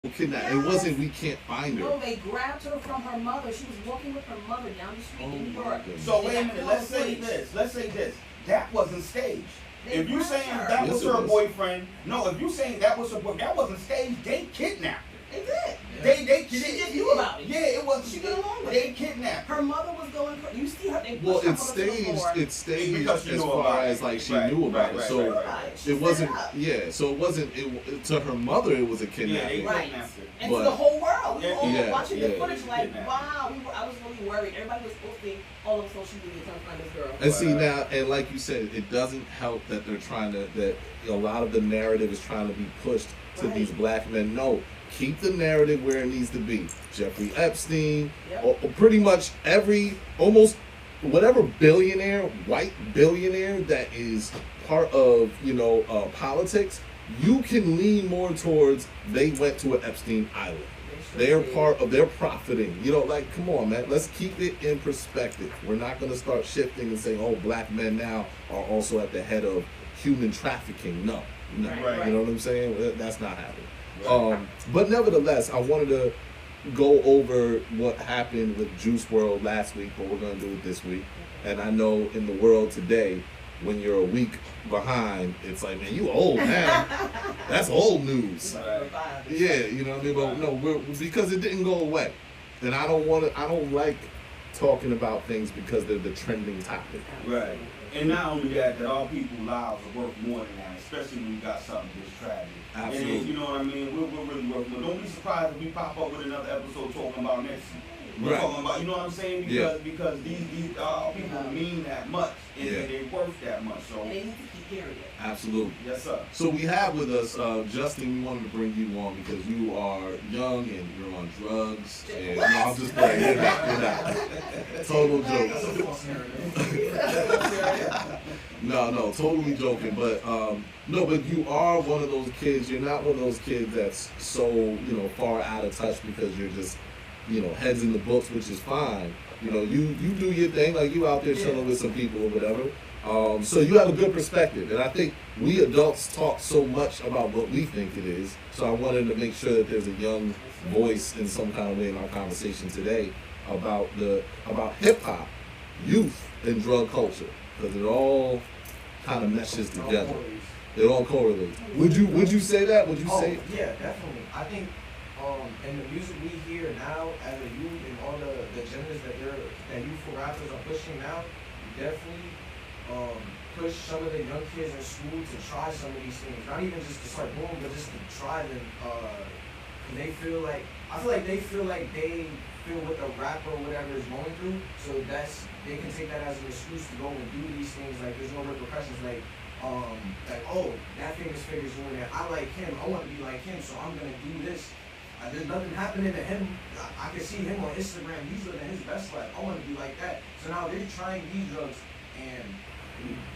kidnapped. It Yes. wasn't we can't find her. No, they grabbed her from her mother. She was walking with her mother down the street in New York. So They wait a got minute. caught Let's on say footage. this. Let's say this. That wasn't staged. They If you grabbed saying her. that Yes, was it her was. boyfriend, no. If you saying that was her boy, that wasn't staged. They kidnapped her. They did. They She just knew about it. Yeah, it was. She went along with They it. kidnapped her. Her mother was going for. You see her. They Well, pushed her it's mother to the staged. floor. It's staged Because she as knew far about as it. like she Right, knew about right, it. right, So right, Right. She it set wasn't. up. Yeah. So it wasn't. It to her mother. It was a Yeah, they kidnapping. Right. kidnapped her. And But- to the whole world. We were all Yeah, watching the yeah. footage like, Kidnapped. wow. I was really worried. Everybody was posting all over social media trying to find this girl. And see now, and like you said, it doesn't help that they're trying to that a lot of the narrative is trying to be pushed to Right. these black men. No, keep the narrative where it needs to be. Jeffrey Epstein, Yep. or pretty much almost whatever billionaire, white billionaire that is part of politics, you can lean more towards they went to an Epstein island. They're part of, they're profiting. Like, come on, man. Let's keep it in perspective. We're not going to start shifting and saying, oh, black men now are also at the head of human trafficking. No. Right. You know what I'm saying? That's not happening. But nevertheless, I wanted to go over what happened with Juice World last week, but we're going to do it this week. And I know in the world today, when you're a week behind, it's like, man, you old now. That's old news. Yeah, you know what I mean? But no, because it didn't go away. And I don't like talking about things because they're the trending topic. Right. And not only that, that all people's lives are worth more than that, especially when you got something this tragic. Absolutely. And you know what I mean? We're really worth more. Don't be surprised if we pop up with another episode talking about next year. We're Right. talking about, you know what I'm saying? Because these people mean that much and Yeah. they're worth that much. So And they need to keep hearing it. Absolutely. yes, sir. So we have with us, Justin, we wanted to bring you on because you are young and you're on drugs. And, no, I'm just playing. You're not. Total joke. No, totally joking. But but you are one of those kids. You're not one of those kids that's so far out of touch because you're just heads in the books, which is fine. You do your thing, like you out there chilling with some people or whatever. So you have a good perspective, and I think we adults talk so much about what we think it is. So I wanted to make sure that there's a young voice in some kind of way in our conversation today about hip hop, youth, and drug culture, because it all kind of meshes together. It all correlates. Would you say that? Would you say? Yeah, definitely. I think in the music we hear now as a youth and all the genders that youthful rappers are pushing now, definitely push some of the young kids in school to try some of these things. Not even just to start doing, but just to try them. I feel like they feel what the rapper or whatever is going through. So they can take that as an excuse to go and do these things. Like there's no repercussions. Oh, that famous figure's doing that. I like him. I want to be like him, so I'm gonna do this. There's nothing happening to him. I can see him on Instagram. He's living his best life. I want to be like that. So now they're trying these drugs, and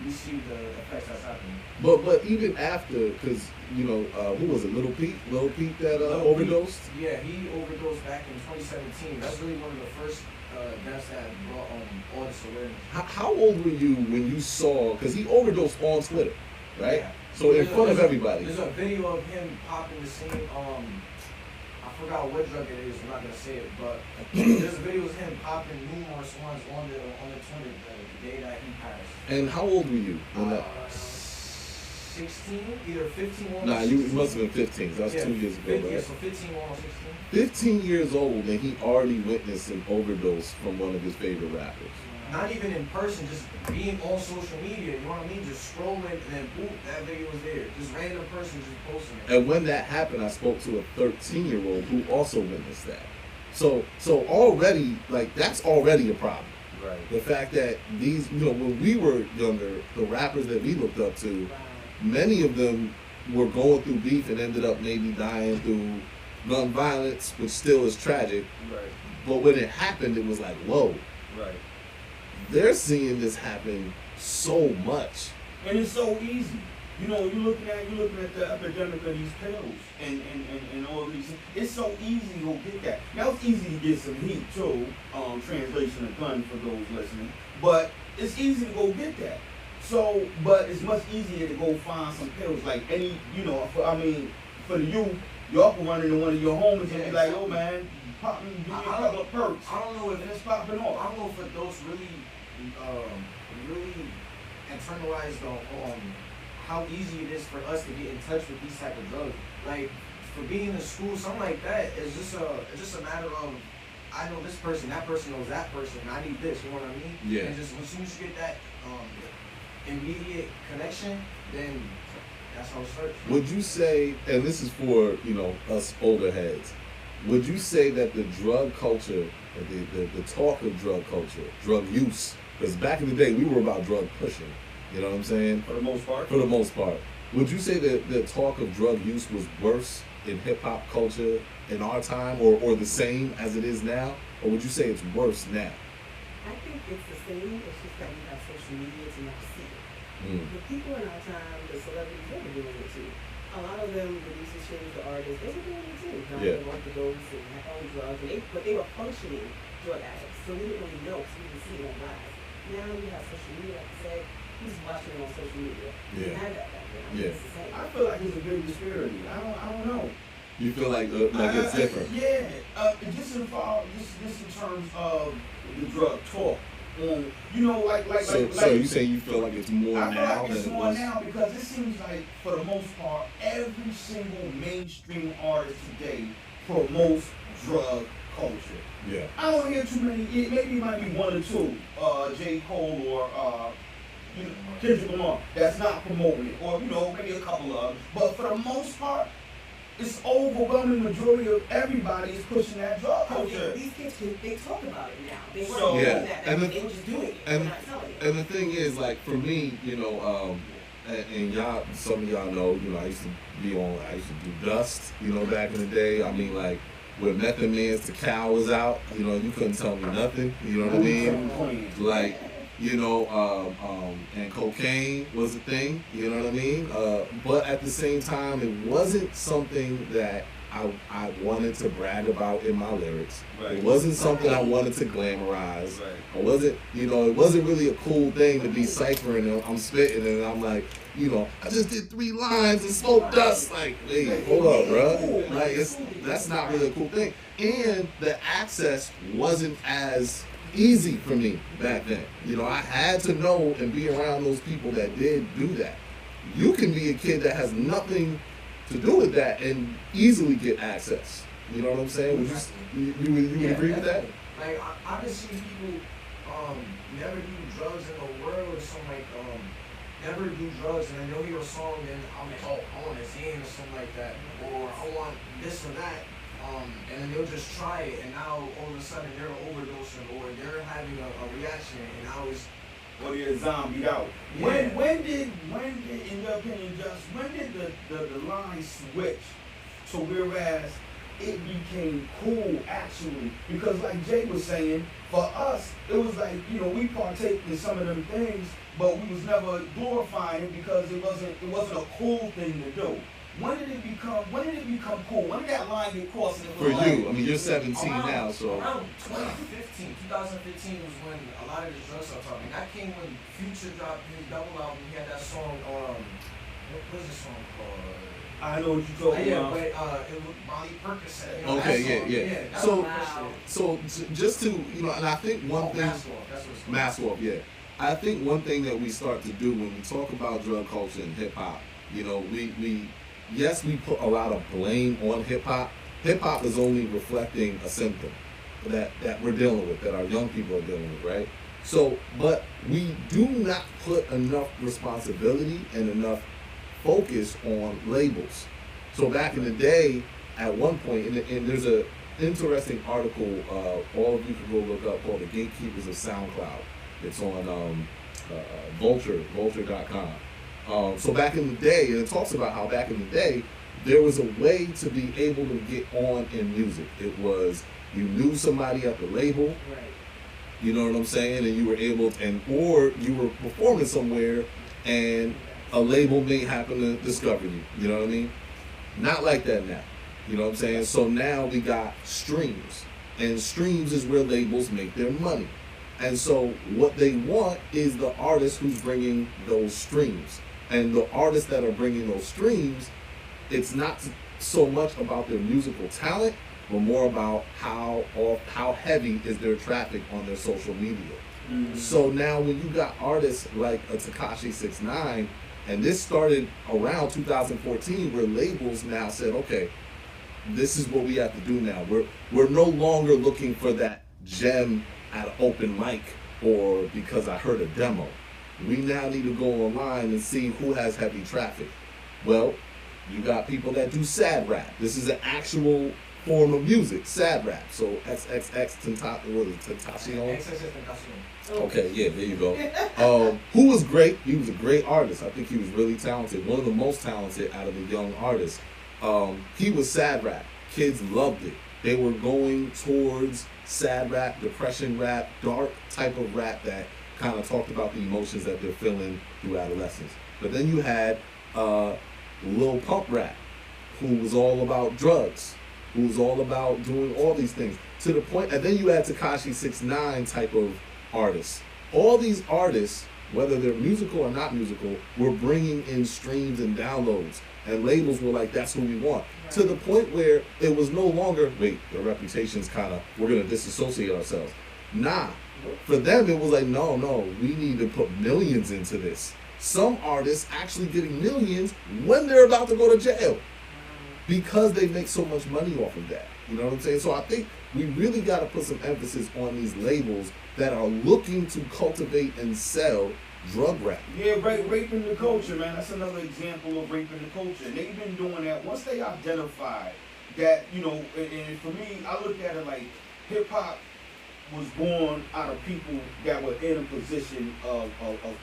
we see the effects that's happening. But even after, because who was it? Little Pete that overdosed. Yeah, he overdosed back in 2017. That's really one of the first deaths that brought all this awareness. How old were you when you saw? Because he overdosed on Twitter, right? Yeah. So in front of everybody. There's a video of him popping the same. I forgot what drug it is. I'm not gonna say it, but there's a video of him popping numerous ones on the Twitter the day that he passed. And how old were you when that? 16, either 15 or Nah, 16. you must have been 15. That was 2 years ago, Yeah, right? so 15 or 16. 15 years old, and he already witnessed an overdose from one of his favorite rappers. Not even in person, just being on social media, you know what I mean? Just scrolling, and then boom, that video was there. Just random person just posting it. And when that happened, I spoke to a 13-year-old who also witnessed that. So already, that's already a problem. Right. The fact that these, when we were younger, the rappers that we looked up to, many of them were going through beef and ended up maybe dying through gun violence, which still is tragic. Right. But when it happened, it was like, whoa. Right. They're seeing this happen so much. And it's so easy. You're looking at the epidemic of these pills and all these things. It's so easy to go get that. Now it's easy to get some heat too, translation of gun for those listening. But it's easy to go get that. So, but it's much easier to go find some pills like any, for the youth, Y'all can run into one of your homies and Yeah, be like, yo exactly. man, pop me, give me a I couple of perks. I don't know if And it's popping off. I don't know if adults really internalize how easy it is for us to get in touch with these type of drugs. Like for being in school, something like that is just a matter of I know this person, that person knows that person, I need this, you know what I mean? Yeah. And just as soon as you get that immediate connection, then that's how it starts. Would you say, and this is for us older heads, would you say that the drug culture, the talk of drug culture, drug use, because back in the day we were about drug pushing, you know what I'm saying? For the most part. For the most part, would you say that the talk of drug use was worse in hip hop culture in our time, or the same as it is now, or would you say it's worse now? I think it's the same. It's just that we have social media to now see it. Mm. The people in our time, the celebrities, they were doing it too. A lot of them, the musicians, the artists, they were doing it too. Yeah. They went to dose and had own drugs, but they were functioning drug addicts, so we didn't really know because we didn't see it on live. Now you have social media, like I said, who's watching it on social media? We Yeah. had that back then. I mean, Yeah. It's the same. I feel like it's a big disparity. I don't know. You feel like it's different? Yeah. Just in terms of the drug talk. So you say you feel like it's more I feel now like it's than it more was? now because it seems like, for the most part, every single mainstream artist today promotes drug culture. Yeah. I don't hear too many. Maybe it might be one or two. J. Cole or Kendrick Lamar. That's not promoting it, or maybe a couple of. But for the most part, it's overwhelming majority of everybody is pushing that drug culture. These kids, they talk about it now. They weren't So- doing Yeah. that. And They were just doing it. and- They're not selling it. And the thing is, like for me, and y'all, some of y'all know, I used to do Dust, back in the day. I mean, like when Method Man's The Cow was out, you couldn't tell me nothing. You know what I mean? Like, and cocaine was a thing, you know what I mean? But at the same time, it wasn't something that I wanted to brag about in my lyrics. Right. It wasn't something I wanted to glamorize. Right. I wasn't, it wasn't really a cool thing to be ciphering and I'm spitting and I'm like, I just did 3 lines and smoked dust. Like, hey, hold up, bro. Like, that's not really a cool thing. And the access wasn't as easy for me back then. I had to know and be around those people that did do that. You can be a kid that has nothing to do with that and easily get access. You know what I'm saying? Would you would agree with that? Definitely. Like I just see people never do drugs in the world or something like never do drugs and then they'll hear a song and I'm like, oh, I want a Zane or something like that, or I want this or that. And then they'll just try it, and now all of a sudden they're overdosing, or they're having a reaction, and now it's Or they're zombied out. Yeah. When did, in your opinion, when did the line switch to whereas it became cool actually? Because like Jay was saying, for us, it was like, we partake in some of them things, but we was never glorifying it because it wasn't a cool thing to do. When did it become cool? When did that line get crossed? And it For was like, you, I mean, you're 17 now, so. Around 2015 was when a lot of the drugs started talking. That came when Future dropped his double album. He had that song, what was the song called? I know what you're talking Yeah, about. but it was Molly Percocet. Okay, that yeah. song. That So- was my shit. So just to, and I think one thing. Mask Off, that's what it's called. Mask Off, yeah. I think one thing that we start to do when we talk about drug culture and hip hop, we put a lot of blame on hip hop. Hip hop is only reflecting a symptom that we're dealing with, that our young people are dealing with, right? So, but we do not put enough responsibility and enough focus on labels. So back in the day, at one point, and there's a interesting article, all of you can go look up, called The Gatekeepers of SoundCloud. It's on vulture.com. So back in the day, and it talks about how back in the day, there was a way to be able to get on in music. It was, you knew somebody at the label, Right. you know what I'm saying, and you were able to, or you were performing somewhere and a label may happen to discover you, you know what I mean? Not like that now, you know what I'm saying? So now we got streams, and streams is where labels make their money. And so what they want is the artist who's bringing those streams. And the artists that are bringing those streams, it's not so much about their musical talent, but more about how heavy is their traffic on their social media. So now when you got artists like a Tekashi 6ix9ine, and this started around 2014, where labels now said, okay, this is what we have to do now. We're no longer looking for that gem at an open mic or because I heard a demo. We now need to go online and see who has heavy traffic. Well, you got people that do sad rap. This is an actual form of music, sad rap. So XXX Tentacion. XXXTentacion. Okay, yeah, there you go. Who was great? He was a great artist. I think he was really talented. One of the most talented out of the young artists. He was sad rap. Kids loved it. They were going towards sad rap, depression rap, dark type of rap that kind of talked about the emotions that they're feeling through adolescence. But then you had Lil Pump rap, who was all about drugs, who was all about doing all these things. To the point, and then you had Tekashi 6ix9ine type of artists. All these artists, whether they're musical or not musical, were bringing in streams and downloads. And labels were like, that's who we want. Right. To the point where it was no longer, wait, the reputation's kind of, we're going to disassociate ourselves. Nah. For them, it was like, no, we need to put millions into this. Some artists actually getting millions when they're about to go to jail because they make so much money off of that. You know what I'm saying? So I think we really got to put some emphasis on these labels that are looking to cultivate and sell drug rap. Yeah, raping the culture, man. That's another example of raping the culture. And they've been doing that once they identified that, you know, and for me, I look at it like hip-hop was born out of people that were in a position of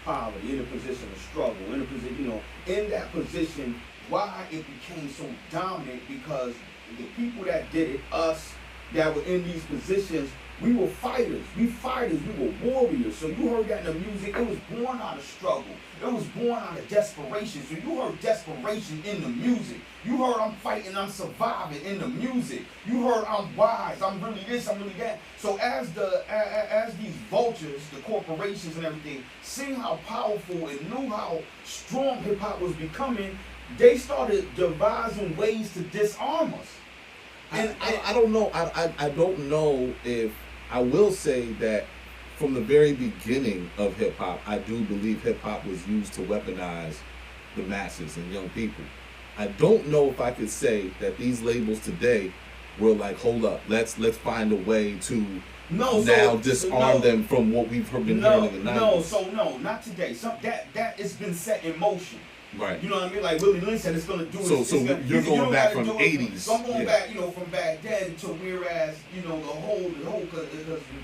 poverty, in a position of struggle, in a position, you know, in that position. Why it became so dominant? Because the people that did it, us that were in these positions, we were fighters. We were warriors. So you heard that in the music. It was born out of struggle. It was born out of desperation. So you heard desperation in the music. You heard I'm fighting, I'm surviving in the music. You heard I'm wise, I'm really this, I'm really that. So as these vultures, the corporations and everything, seeing how powerful and knew how strong hip hop was becoming, they started devising ways to disarm us. And I don't know. I don't know if I will say that from the very beginning of hip hop, I do believe hip hop was used to weaponize the masses and young people. I don't know if I could say that these labels today were like, hold up, let's find a way to disarm them from what we've been hearing in the 90s. No, not today. That has been set in motion. Right. You know what I mean? Like Willie Lynch said, it's going to do it. So you're going back from 80s. So I'm going back, you know, from back then to whereas, you know, the whole, because,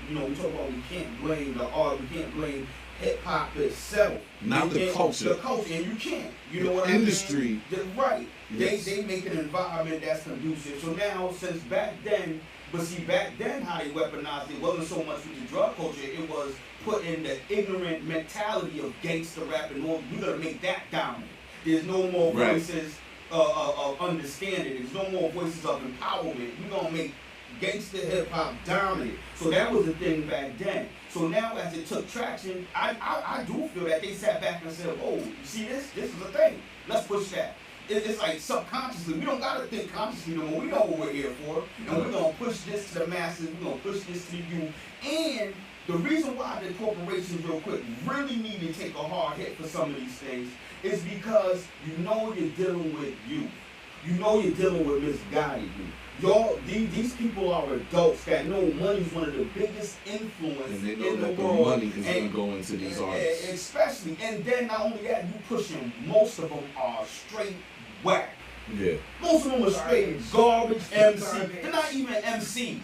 you know, we talk about we can't blame the art, we can't blame hip hop itself. Not the culture. The culture, and you can't. You know what industry. I mean? Right. Yes. They make an environment that's conducive. So now, since back then, but see, back then how they weaponized it wasn't so much with the drug culture, it was put in the ignorant mentality of gangster rap and all. We gotta make that dominant. There's no more voices of understanding. There's no more voices of empowerment. We're gonna make gangster hip hop dominant. So that was the thing back then. So now as it took traction, I do feel that they sat back and said, oh, you see this? This is a thing. Let's push that. It's like subconsciously. We don't gotta think consciously no more. We know what we're here for. And we're gonna push this to the masses. We're gonna push this to you. And the reason why the corporations, real quick, really need to take a hard hit for some of these things is because you know you're dealing with youth. You know you're dealing with misguided youth. These people are adults that know money's one of the biggest influences and they know in that the world. The money is going to go into these artists. Especially, and then not only that, you pushing, most of them are straight whack. Yeah. Most of them are straight garbage MCs. They're not even MCs.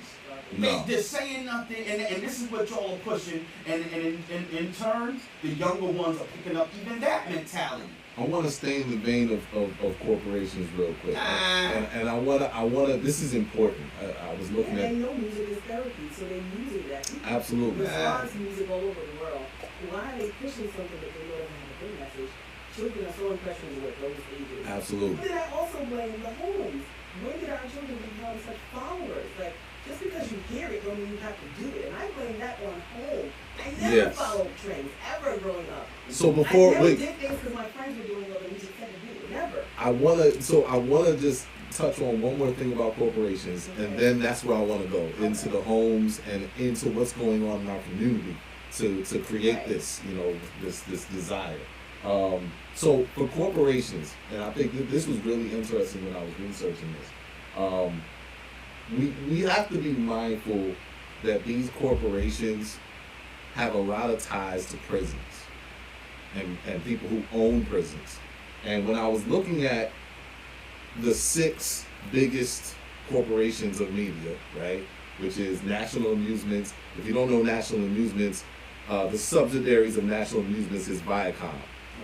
No. They're saying nothing, and this is what y'all are pushing, and in turn, the younger ones are picking up even that mentality. I want to stay in the vein of corporations real quick, and I wanna. This is important. I was looking at. They know music is therapy, so they're using that. Absolutely. Response music all over the world. Why are they pushing something that they know doesn't have a good message? Children are so impressionable at those ages. Absolutely. But then I also blame the homes. When did our children become such followers? Like, just because you hear it don't mean you have to do it. And I blame that on home. I never followed trends ever growing up. So before I never did things because my friends were doing what the music said to do. Never. I wanna just touch on one more thing about corporations, and then that's where I want to go into the homes and into what's going on in our community to create this, you know, this desire. So for corporations, and I think that this was really interesting when I was researching this. We have to be mindful that these corporations have a lot of ties to prisons and people who own prisons. And when I was looking at the 6 biggest corporations of media, right, which is National Amusements. If you don't know National Amusements, the subsidiaries of National Amusements is Viacom.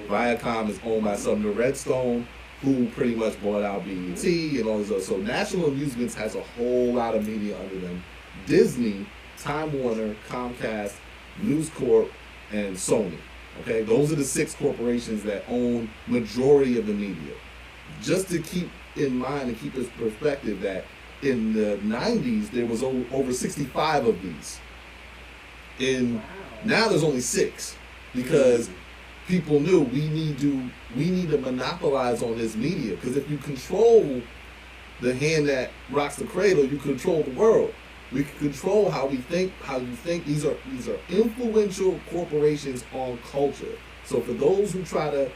Viacom is owned by Sumner Redstone, who pretty much bought out BET and all this other. So National Amusements has a whole lot of media under them. Disney, Time Warner, Comcast, News Corp, and Sony. Okay, those are the 6 corporations that own majority of the media. Just to keep in mind and keep this perspective that in the 90s there was over 65 of these. Now there's only 6 because people knew we need to monopolize on this media, because if you control the hand that rocks the cradle, you control the world. We can control how we think, how you think. These are influential corporations on culture. So for those who try to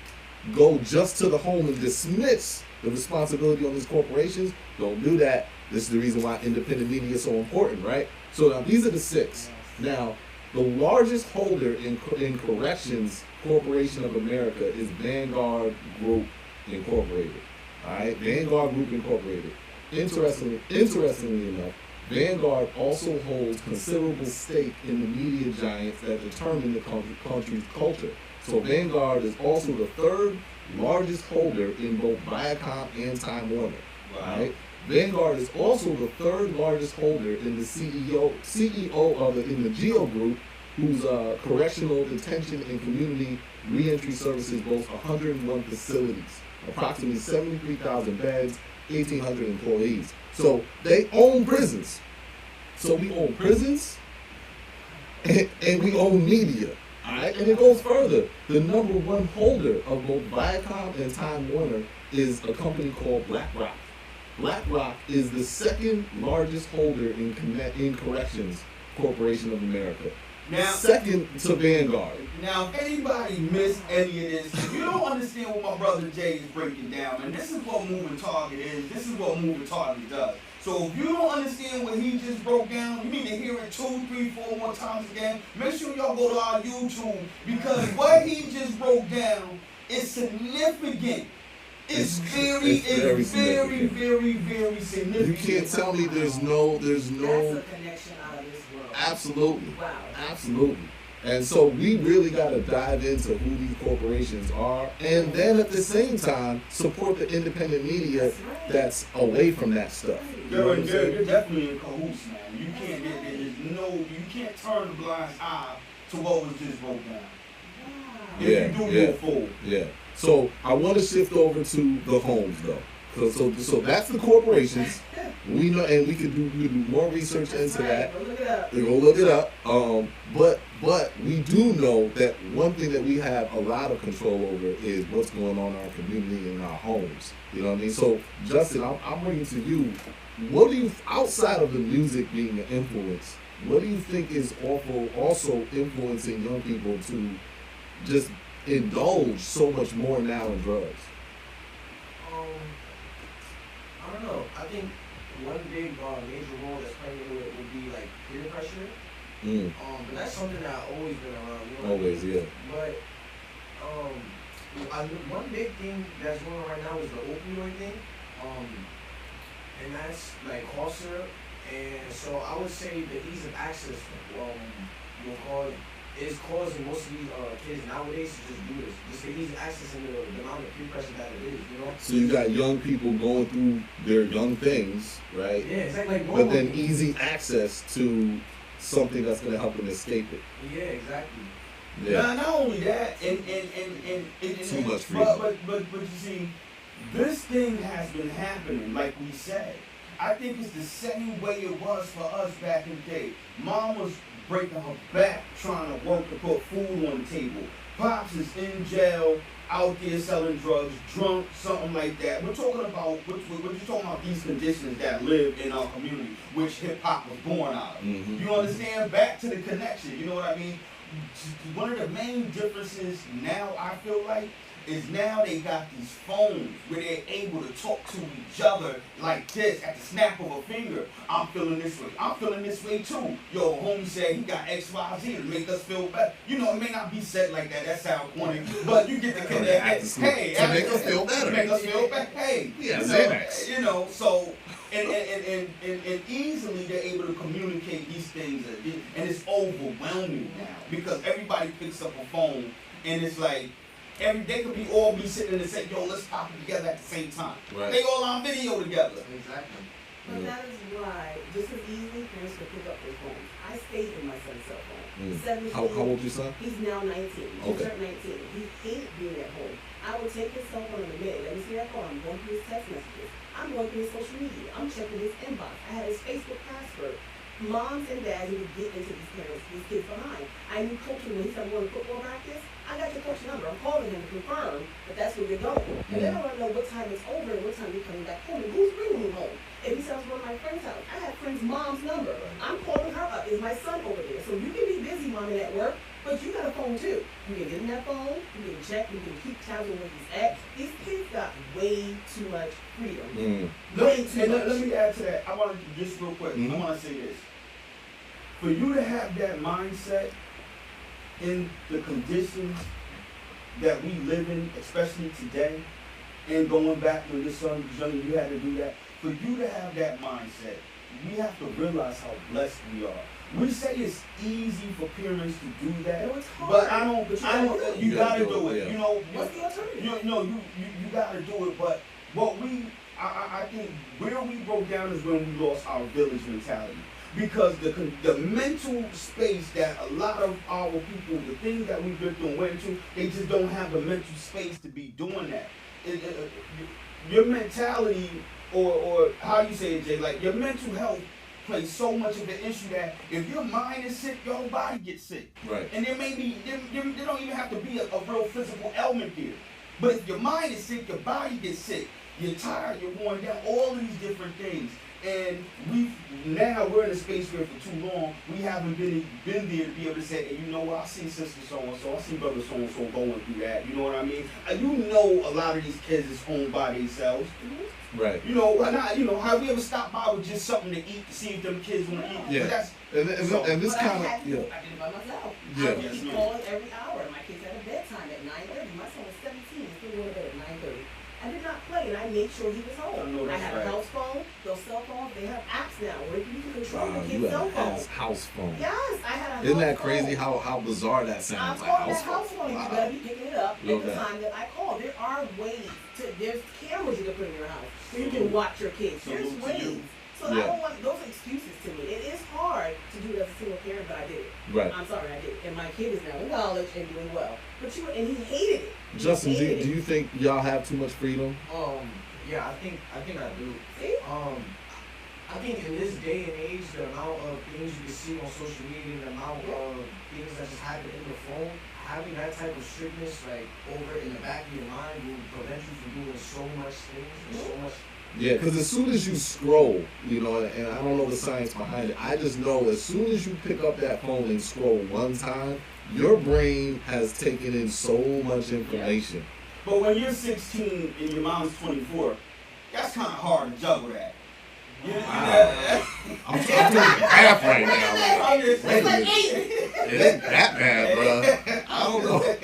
go just to the home and dismiss the responsibility on these corporations, don't do that. This is the reason why independent media is so important, right? So now these are the 6. Now, the largest holder in corrections corporation of America is Vanguard Group Incorporated. All right, Vanguard Group Incorporated. Interestingly enough, Vanguard also holds considerable stake in the media giants that determine the country's culture. So Vanguard is also the 3rd largest holder in both Viacom and Time Warner. Right? Vanguard is also the 3rd largest holder in the CEO of the GEO Group, whose correctional detention and community reentry services boasts 101 facilities, approximately 73,000 beds, 1,800 employees. So they own prisons. So we own prisons and we own media. All right? And it goes further. The number 1 holder of both Viacom and Time Warner is a company called BlackRock. BlackRock is the 2nd largest holder in Corrections Corporation of America. Now, 2nd to Vanguard. Now, if anybody missed any of this, if you don't understand what my brother Jay is breaking down, and this is what Moving Target is, this is what Moving Target does. So if you don't understand what he just broke down, you need to hear it 2, 3, 4 more times again. Make sure y'all go to our YouTube, because what he just broke down is significant. It's very significant. You can't tell me there's no. That's a connection out of this world. Absolutely. Wow. Absolutely. And so we really got to dive into who these corporations are, and then at the same time support the independent media that's away from that stuff. You're definitely in cahoots, man. You can't turn a blind eye to what was just broke down. Wow. If you do, you're a fool. Yeah. So I want to shift over to the homes, though. So that's the corporations. We know, and we could do more research into that. Go look it up. Go look it up. But we do know that one thing that we have a lot of control over is what's going on in our community and our homes. You know what I mean? So Justin, I'm bringing to you. What do you, outside of the music being an influence, what do you think is also influencing young people to just indulge so much more now in drugs? I don't know. I think one big major role that's playing into it would be like peer pressure. But that's something that I've always been around. You know Always, yeah. But one big thing that's going on right now is the opioid thing. And that's like cough syrup. And so I would say the ease of access is causing most of these kids nowadays to just do this. Just the easy access and the amount of peer pressure that it is, you know? So you got young people going through their young things, right? Yeah, it's like but then easy access to something that's going to help them escape it. Yeah, exactly. Yeah. Not only that, and too much freedom. But you see, this thing has been happening, like we said. I think it's the same way it was for us back in the day. Mom was breaking her back trying to work to put food on the table. Pops is in jail, out there selling drugs, drunk, something like that. We're talking about, we're just talking about these conditions that live in our community, which hip hop was born out of. Mhm. You understand? Back to the connection, you know what I mean? One of the main differences now, I feel like, is now they got these phones where they're able to talk to each other like this at the snap of a finger. I'm feeling this way. I'm feeling this way too. Yo, homie said he got X, Y, Z to make us feel better. You know, it may not be said like that. That sounds corny, but you get the connect. Hey, to make us feel better. To make us feel better. Hey, Yeah, you know, Xanax. you know, so. And easily they're able to communicate these things, and it's overwhelming now because everybody picks up a phone, and it's like they could all be sitting and say, yo, let's pop it together at the same time. Right. They all on video together. Exactly. But that is why, just as easily, parents can pick up their phones. I stayed with my son's cell phone. He's 17. How old your son? He's now 19. He Okay. turned 19. He hated being at home. I would take his cell phone in a minute. Let me see that phone. I'm going through his text messages. I'm going through his social media. I'm checking his inbox. I had his Facebook password. Moms and dads need to get into these kids behind. I knew coaching when he started going to football practice. I got your coach number. I'm calling him to confirm that that's where you're going. And then I want to know what time it's over and what time you're coming back home and who's bringing him home. If he sounds one of my friend's house, I had friend's mom's number. I'm calling her up. Is my son over there? So you can be busy, mommy, at work, but you got a phone too. You can get in that phone. You can check. You can keep tabs on where he's at. These kids got way too much freedom. Way too much. Let me add to that. I want to just real quick. I want to say this. For you to have that mindset in the conditions that we live in, especially today, and going back when your son was young and you had to do that, for you to have that mindset, we have to realize how blessed we are. We say it's easy for parents to do that, No, it's hard. but you gotta do it. Yeah. You know, What's the alternative? you gotta do it. But what I think where we broke down is when we lost our village mentality. Because the mental space that a lot of our people, the things that we've been through and went through, they just don't have the mental space to be doing that. Your mentality, or how you say it, Jay, like your mental health plays so much of an issue that if your mind is sick, your whole body gets sick. Right. And there may be, there don't even have to be a real physical ailment here. But if your mind is sick, your body gets sick. You're tired, you're worn down, all of these different things. And we're in a space where for too long, we haven't been there to be able to say, hey, you know what, I see sister so-and-so, I see brother so-and-so going through that, you know what I mean? You know a lot of these kids is home by themselves. Right. You know, have we ever stopped by with just something to eat to see if them kids want to eat? Yeah. But that's, And this But kind I of, did it by myself. Yeah. I would keep calling every hour. My kids had a bedtime at 9:30. My son was 17. He's still going to bed at 9:30. I did not play, and I made sure he was I home. know I that's had right. a house phone. Those cell phones, they have apps now where you can control wow, the you kid's cell have phone. a house phone. Yes, I had a Isn't house that crazy phone. how bizarre that I'm sounds? calling that house phone. You Wow. better be picking it up Love at the that. time that I call. There are ways there's cameras you can put in your house where you can watch your kids. There's Salute to you. ways. So Yeah. I don't want those excuses to me. It is hard to do it as a single parent, but I did it. Right. I'm sorry, I did it. And my kid is now in college and doing well. But and he hated it. He Justin, do hated it. you think y'all have too much freedom? Yeah, I think I do. See? I think in this day and age, the amount of things you can see on social media, the amount of things that just happen in the phone, having that type of strictness like over in the back of your mind will prevent you from doing so much things and so much. Yeah, because as soon as you scroll, you know, and I don't know the science behind it, I just know as soon as you pick up that phone and scroll one time, your brain has taken in so much information. but when you're 16 and your mom's 24, that's kind of hard to juggle that. I'm doing math right now. I'm just Wait a saying. minute. It ain't that bad, bro. I don't know.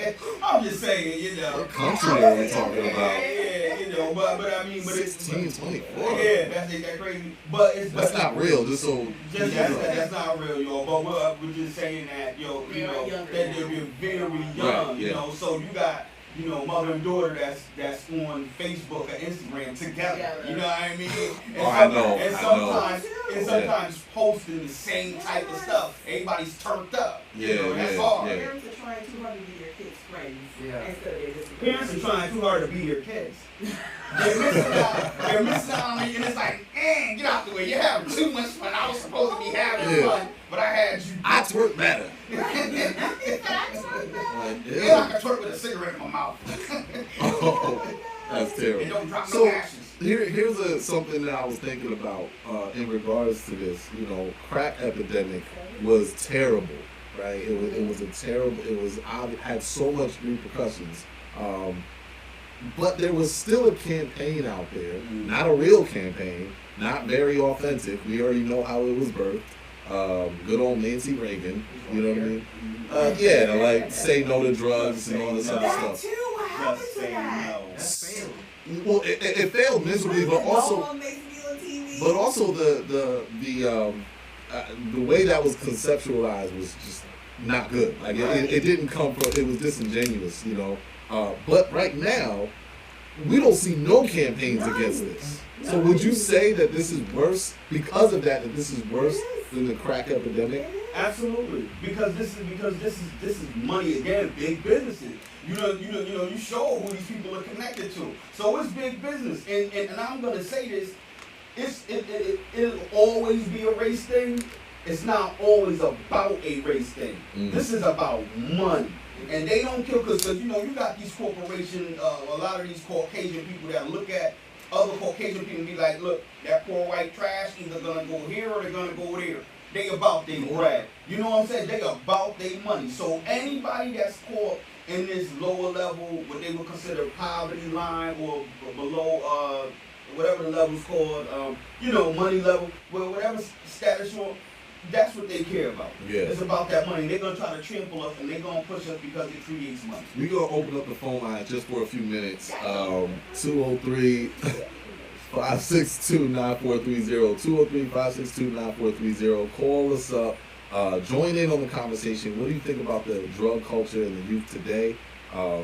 I'm just saying, you know. What country are we talking about? Yeah, you know, but I mean, but it's 16, 24. Yeah, that's that crazy. But it's That's not real, just so Just, you know. that's not real, yo. But we're just saying that, yo, you know, that they're very young, Right, you yeah. know. So you got, you know, mother and daughter that's on Facebook or Instagram together. Yeah. You know what I mean? And Oh, I know, And I sometimes, know. and sometimes posting the same type of stuff. Everybody's turned up. Yeah, you know, that's yeah, hard. yeah. Parents are trying too hard to be their kids' friends Yeah. instead of their discipline. Parents are trying too hard to be their kids. They're missing out. They're missing out on it, and it's like, get out the way. You're having too much fun. I was supposed to be having Yeah. fun, but I had you. I twerk better. Like, Yeah, I can twerk with a cigarette in my mouth. Oh, that's And terrible. don't drop So no ashes. here's something that I was thinking about in regards to this. You know, crack epidemic was terrible, right? It was a terrible. Had so much repercussions. But there was still a campaign out there, not a real campaign, not very authentic. We already know how it was birthed. Good old Nancy Reagan, you know what I mean? Yeah, like say no to drugs and all this other That stuff. too, what happened Just to say that? no. That's failed. Well, it failed miserably, but also the way that was conceptualized was just not good. Like it didn't come from. It was disingenuous, you know. But right now, we don't see no campaigns against this. So would you say that this is worse because of that? That this is worse than the crack epidemic? Absolutely, because this is money again, big businesses. You show who these people are connected to. So it's big business, and I'm gonna say this: it'll always be a race thing. It's not always about a race thing. This is about money. And they don't kill because you got these corporations, a lot of these Caucasian people that look at other Caucasian people and be like, look, that poor white trash either gonna go here or they're gonna go there. They about their bread. You know what I'm saying? They about their money. So anybody that's caught in this lower level, what they would consider poverty line or below whatever the level's called, money level, well, whatever status you're on, that's what they care about. Yeah. It's about that money. They're gonna try to trample us and they're gonna push us because it creates money. We're gonna open up the phone line just for a few minutes. 203 562-9430. 203-562-9430. Call us up. Join in on the conversation. What do you think about the drug culture and the youth today,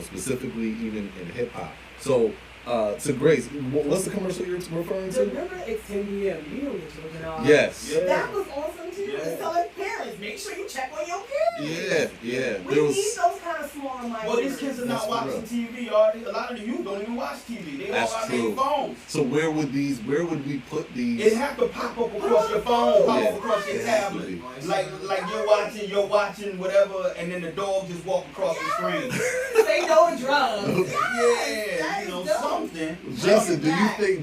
specifically even in hip hop? So, to Grace, what's the commercial you're referring to? Remember it's 10 p.m. You know what you're looking at. Yes. Yeah. That was awesome too. Yeah. It's telling parents, make sure you check on your kids. Yeah. We There need was. those kind of small minded. Well, these kids are not That's watching TV. A lot of the youth don't even watch TV. They all That's on true. their phones. So where would we put these? It have to pop up across your phone, pop Yeah. up across your tablet. Like you're watching whatever, and then the dog just walk across the screen. Say no to drugs. Yeah, something. Justin, do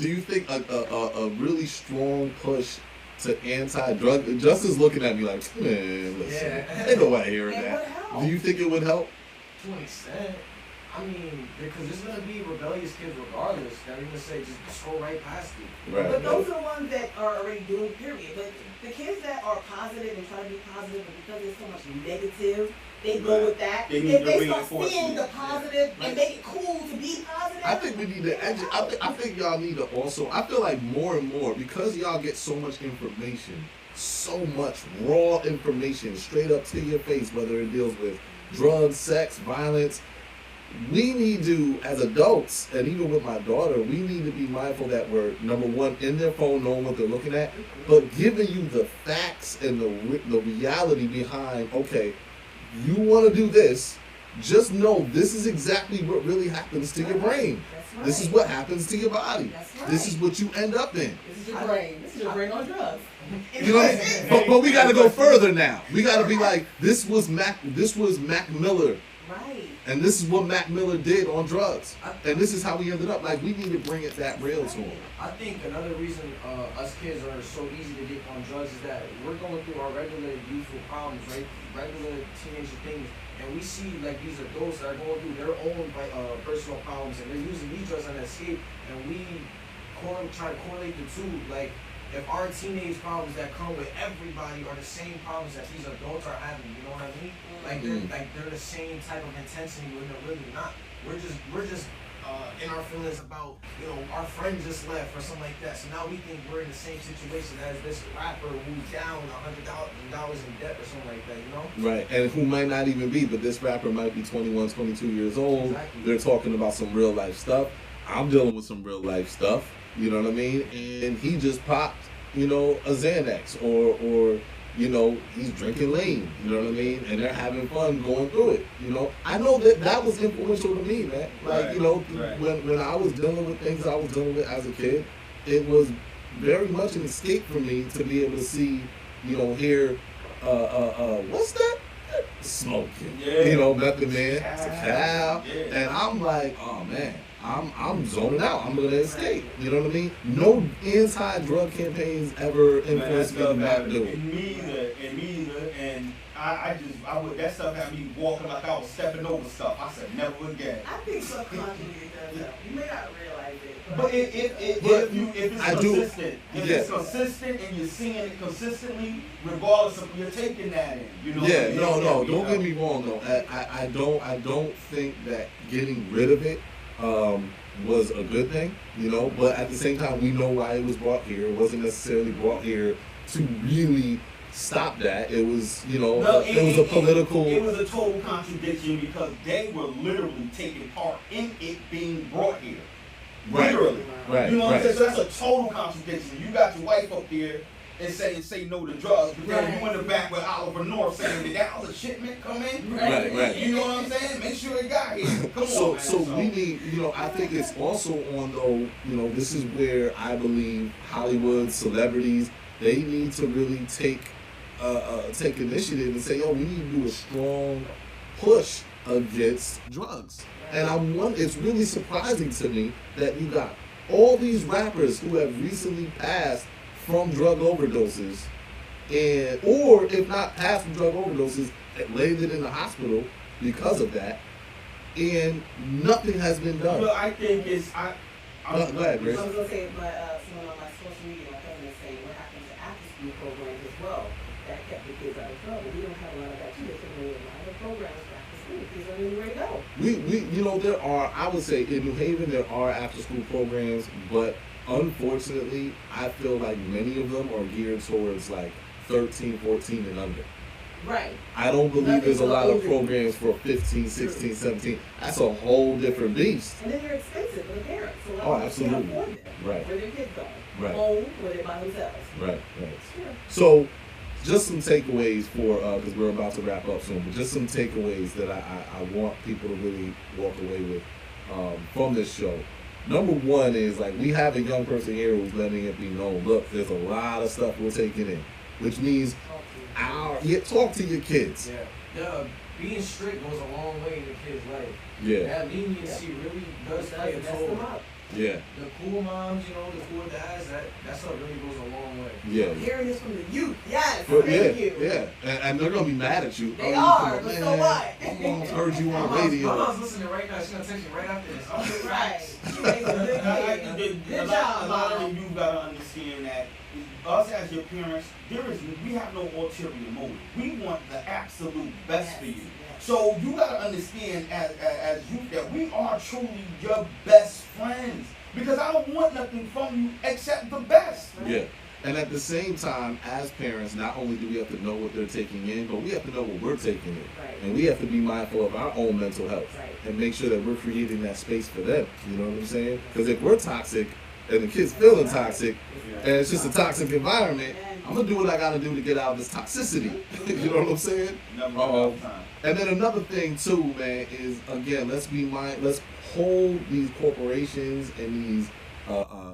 you think a really strong push to anti-drug? Justin's looking at me like, man, listen, Yeah. ain't nobody hearing It would that. help. Do you think it would help? To an extent. I mean, because there's gonna be rebellious kids regardless. That are gonna say just scroll right past it. Right. But those are the ones that are already doing period. But the kids that are positive and try to be positive, but because there's so much negative, they go with that. They need If the they start reinforcement. seeing the positive and make it cool to be positive. I think we need to. I think y'all need to also. I feel like more and more because y'all get so much information, so much raw information straight up to your face, whether it deals with drugs, sex, violence. We need to, as adults, and even with my daughter, we need to be mindful that we're, number one, in their phone, knowing what they're looking at, but giving you the facts and the reality behind, okay, you want to do this, just know this is exactly what really happens to your brain. That's right. This is what happens to your body. That's right. This is what you end up in. This is your brain. This is your brain on drugs. You know what I'm saying? But we got to go further now. We got to be like, this was Mac Miller. Right. And this is what Mac Miller did on drugs. And this is how we ended up. Like, we need to bring it that real to him. I think another reason us kids are so easy to get on drugs is that we're going through our regular youthful problems, right? Regular teenager things. And we see like these adults that are going through their own personal problems and they're using these drugs as an escape. And we try to correlate the two. Like, if our teenage problems that come with everybody are the same problems that these adults are having, you know what I mean? Like they're the same type of intensity when they're really not. We're just in our feelings about, our friend just left or something like that. So now we think we're in the same situation as this rapper who's down $100 in debt or something like that, you know? Right. And who might not even be, but this rapper might be 21, 22 years old. Exactly. They're talking about some real life stuff. I'm dealing with some real life stuff. You know what I mean? And he just popped, a Xanax or he's drinking lean. You know what I mean? And they're having fun going through it. I know that was influential to me, man. Like, Right. when I was dealing with things I was dealing with as a kid, it was very much an escape for me to be able to see, hear what's that? Smoking. Yeah. You know, Method Man, to Cal. Yeah. And I'm like, oh man, I'm zoning out. I'm gonna escape. You know what I mean? No anti-drug campaigns ever influenced me to not do it. And me either. And I would, that stuff had me walking like I was stepping over stuff. I said, never again. I think subconsciously it does help. You may not realize it. But if it's I consistent, do, if yeah. it's consistent and you're seeing it consistently, regardless of you're taking that in, you know. Yeah, no, don't get me wrong though. I don't think that getting rid of it was a good thing, you know. But at the same time, we know why it was brought here. It wasn't necessarily brought here to really stop that. It was, you know, No, it was a political. It was a total contradiction because they were literally taking part in it being brought here. Right. Literally. Right, You know what I'm right. saying? So that's a total contradiction. You got your wife up there and say no to drugs, but then you in the back with Oliver North saying, did that other shipment come in? Right. You know what I'm saying? Make sure it got here. Come So, on, man. so we need, you know, I think it's also on though, you know, this is where I believe Hollywood celebrities, they need to really take initiative and say, yo, we need to do a strong push against drugs. And it's really surprising to me that you got all these rappers who have recently passed from drug overdoses, or if not passed from drug overdoses, landed in the hospital because of that, and nothing has been done. Well, I think it's Go ahead, Grace. I was gonna say, but someone on my social media, my cousin is saying what happened to after school programs as well that kept the kids out of trouble. We don't have a lot of that too. There's a lot of programs for after school. Kids don't even ready to go. We you know, there are, I would say in New Haven there are after school programs, but unfortunately I feel like many of them are geared towards like 13, 14 and under. Right. I don't believe Nothing there's a for lot of older. programs for 15, 16, 17. That's a whole different beast. And then they're expensive for the parents. So a lot Oh, of people can't absolutely. afford them. Right. Where their kids going. Right. Home, where they're by themselves. Right. Sure. So, just some takeaways for, because we're about to wrap up soon, but just some takeaways that I want people to really walk away with from this show. Number one is, like, we have a young person here who's letting it be known, look, there's a lot of stuff we're taking in, which means talk to your kids. Yeah. Being strict goes a long way in the kid's life. Yeah, That leniency really does play a That's toll. them up. yeah, The cool moms, you know, the cool dads, that stuff really goes a long way. yeah. Hearing this from the youth. Yes. But Thank you. yeah, and they're gonna be mad at you. They Oh, are, you but man, so what? My mom's heard you on My radio. mom's listening right now. She's gonna text me right after this. Oh, Right. She makes a good kid. A Good lot job, of Mom. you gotta understand that us as your parents, we have no ulterior motive. We want the absolute best for you. So you gotta understand as youth that we are truly your best friends. Because I don't want nothing from you except the best. Yeah. And at the same time, as parents, not only do we have to know what they're taking in, but we have to know what we're taking in. Right. And we have to be mindful of our own mental health Right. and make sure that we're creating that space for them. You know what I'm saying? Because if we're toxic and the kids feeling toxic and it's just a toxic environment, I'm going to do what I got to do to get out of this toxicity. You know what I'm saying? Never enough time. And then another thing too, man, is again, let's hold these corporations and these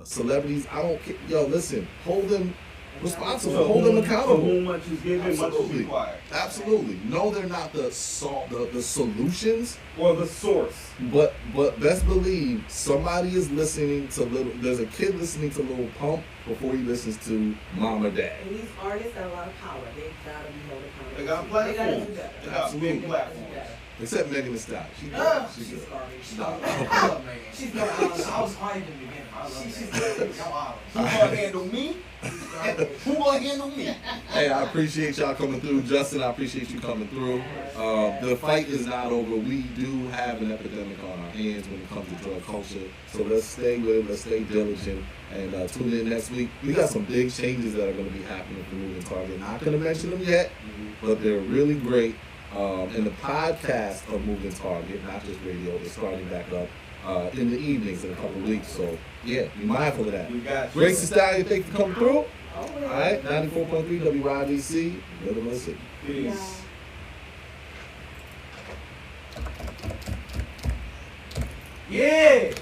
celebrities. I don't care. Yo, listen, hold them responsible, hold them For accountable. whom much is given, much is Absolutely. required. Absolutely. No, they're not the solutions, Or the source. but best believe somebody is listening to there's a kid listening to Lil Pump before he listens to Mom or Dad. And these artists got a lot of power. They gotta be held accountable. They got They gotta do platforms. better. They got Absolutely. big platforms. Except Megan Thee Stallion. She good. She She's good. garbage. No. I love Megan. She's I garbage. was quiet in the beginning. I love She's Megan. garbage. Y'all Who gonna handle me? Who gonna handle me? Hey, I appreciate y'all coming through. Justin, I appreciate you coming through. The fight is not over. We do have an epidemic on our hands when it comes to drug culture. So let's stay with it. Let's stay diligent. And tune in next week. We got some big changes that are going to be happening for Moving Target. Not going to mention them yet, but they're really great. And the podcast of Moving Target, not just radio, is starting back up in the evenings in a couple of weeks. So, yeah, be mindful of that. We got you. Grace and Stallion, thank you for coming through. Oh, All right, 94.3 WYDC, Middle of the City. Peace. Yeah.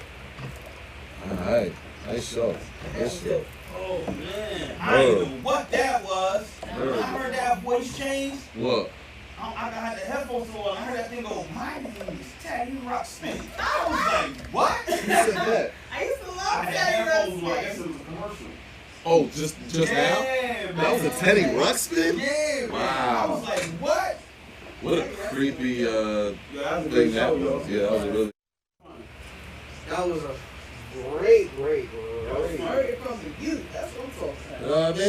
All right, nice show. Nice show. Oh man, I didn't know what that was. I heard that voice. voice changed. What? I got the headphones on. I heard that thing go, my name is Teddy Ruxpin. I was like, what? Who said that? I used to I love had Teddy headphones on. I guess Ruxpin. it was a commercial. Oh, just now? Yeah, That was a Teddy Ruxpin? Yeah, man. Wow. I was like, what? What a creepy Yeah, that was a thing good that show, was. yo. Yeah, that was a really. That was a great. Learn from the youth. That's what I'm talking about. Man.